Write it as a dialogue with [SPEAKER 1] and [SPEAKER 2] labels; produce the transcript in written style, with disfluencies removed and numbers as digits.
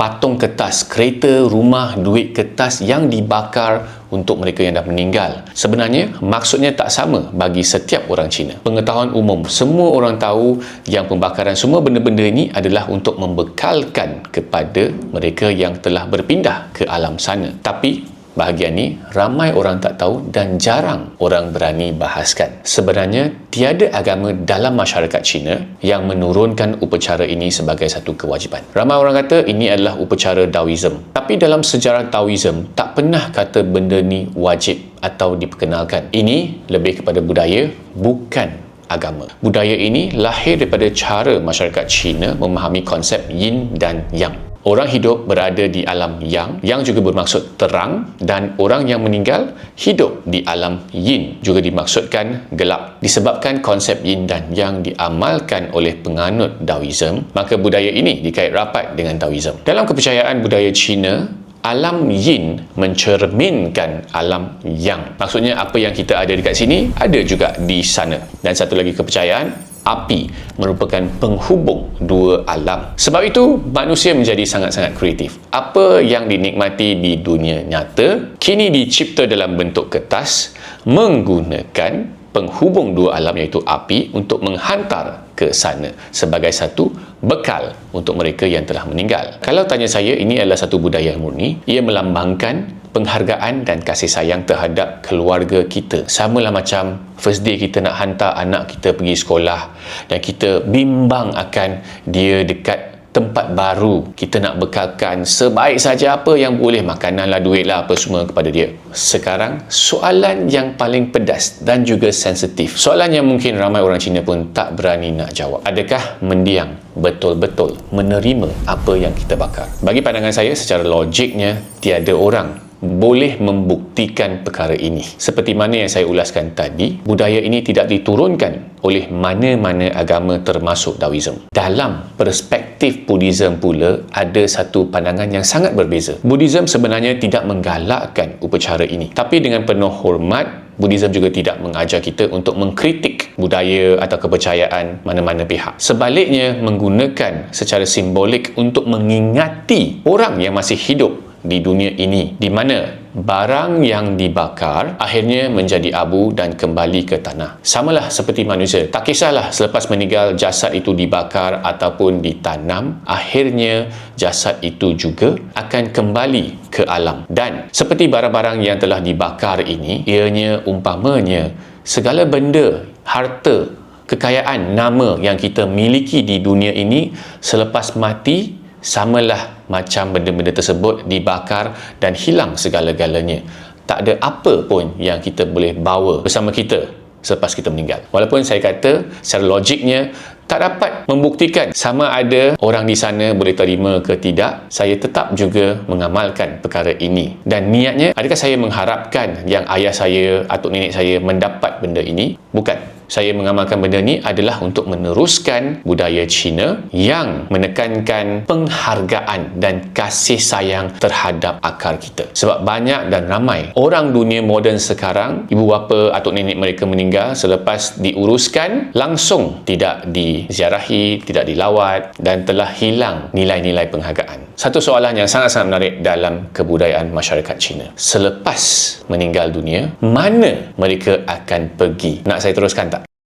[SPEAKER 1] patung kertas, kereta, rumah, duit kertas yang dibakar untuk mereka yang dah meninggal. Sebenarnya maksudnya tak sama bagi setiap orang Cina. Pengetahuan umum, semua orang tahu yang pembakaran semua benda-benda ini adalah untuk membekalkan kepada mereka yang telah berpindah ke alam sana. Tapi bahagian ni ramai orang tak tahu dan jarang orang berani bahaskan. Sebenarnya tiada agama dalam masyarakat Cina yang menurunkan upacara ini sebagai satu kewajipan. Ramai orang kata ini adalah upacara Taoism. Tapi dalam sejarah Taoism tak pernah kata benda ni wajib atau diperkenalkan. Ini lebih kepada budaya, bukan agama. Budaya ini lahir daripada cara masyarakat Cina memahami konsep yin dan yang. Orang hidup berada di alam yang juga bermaksud terang, dan orang yang meninggal hidup di alam yin, juga dimaksudkan gelap. Disebabkan konsep yin dan yang diamalkan oleh penganut Taoism, maka budaya ini dikait rapat dengan Taoism. Dalam kepercayaan budaya Cina, alam yin mencerminkan alam yang. Maksudnya apa yang kita ada dekat sini ada juga di sana. Dan satu lagi kepercayaan, api merupakan penghubung dua alam. Sebab itu manusia menjadi sangat-sangat kreatif. Apa yang dinikmati di dunia nyata kini dicipta dalam bentuk kertas menggunakan penghubung dua alam iaitu api untuk menghantar ke sana sebagai satu bekal untuk mereka yang telah meninggal. Kalau tanya saya, ini adalah satu budaya murni. Ia melambangkan penghargaan dan kasih sayang terhadap keluarga kita. Samalah macam first day kita nak hantar anak kita pergi sekolah dan kita bimbang akan dia dekat tempat baru. Kita nak bekalkan sebaik saja apa yang boleh, makanan lah, duit lah, apa semua kepada dia. Sekarang soalan yang paling pedas dan juga sensitif, soalan yang mungkin ramai orang Cina pun tak berani nak jawab. Adakah mendiang betul-betul menerima apa yang kita bakar? Bagi pandangan saya, secara logiknya tiada orang boleh membuktikan perkara ini. Seperti mana yang saya ulaskan tadi, budaya ini tidak diturunkan oleh mana-mana agama termasuk Taoism. Dalam perspektif Buddhism pula ada satu pandangan yang sangat berbeza. Buddhism sebenarnya tidak menggalakkan upacara ini, tapi dengan penuh hormat, Buddhism juga tidak mengajar kita untuk mengkritik budaya atau kepercayaan mana-mana pihak. Sebaliknya, menggunakan secara simbolik untuk mengingati orang yang masih hidup di dunia ini, di mana barang yang dibakar akhirnya menjadi abu dan kembali ke tanah. Samalah seperti manusia, tak kisahlah selepas meninggal jasad itu dibakar ataupun ditanam, akhirnya jasad itu juga akan kembali ke alam. Dan seperti barang-barang yang telah dibakar ini, ianya umpamanya segala benda, harta, kekayaan, nama yang kita miliki di dunia ini selepas mati, samalah macam benda-benda tersebut dibakar dan hilang segala-galanya. Tak ada apa pun yang kita boleh bawa bersama kita selepas kita meninggal. Walaupun saya kata secara logiknya tak dapat membuktikan sama ada orang di sana boleh terima ke tidak, saya tetap juga mengamalkan perkara ini. Dan niatnya, adakah saya mengharapkan yang ayah saya, atuk nenek saya mendapat benda ini? Bukan. Saya mengamalkan benda ni adalah untuk meneruskan budaya Cina yang menekankan penghargaan dan kasih sayang terhadap akar kita. Sebab banyak dan ramai orang dunia moden sekarang, ibu bapa atau nenek mereka meninggal, selepas diuruskan langsung tidak diziarahi, tidak dilawat, dan telah hilang nilai-nilai penghargaan. Satu soalan yang sangat-sangat menarik dalam kebudayaan masyarakat Cina, selepas meninggal dunia, mana mereka akan pergi? Nak saya teruskan tak?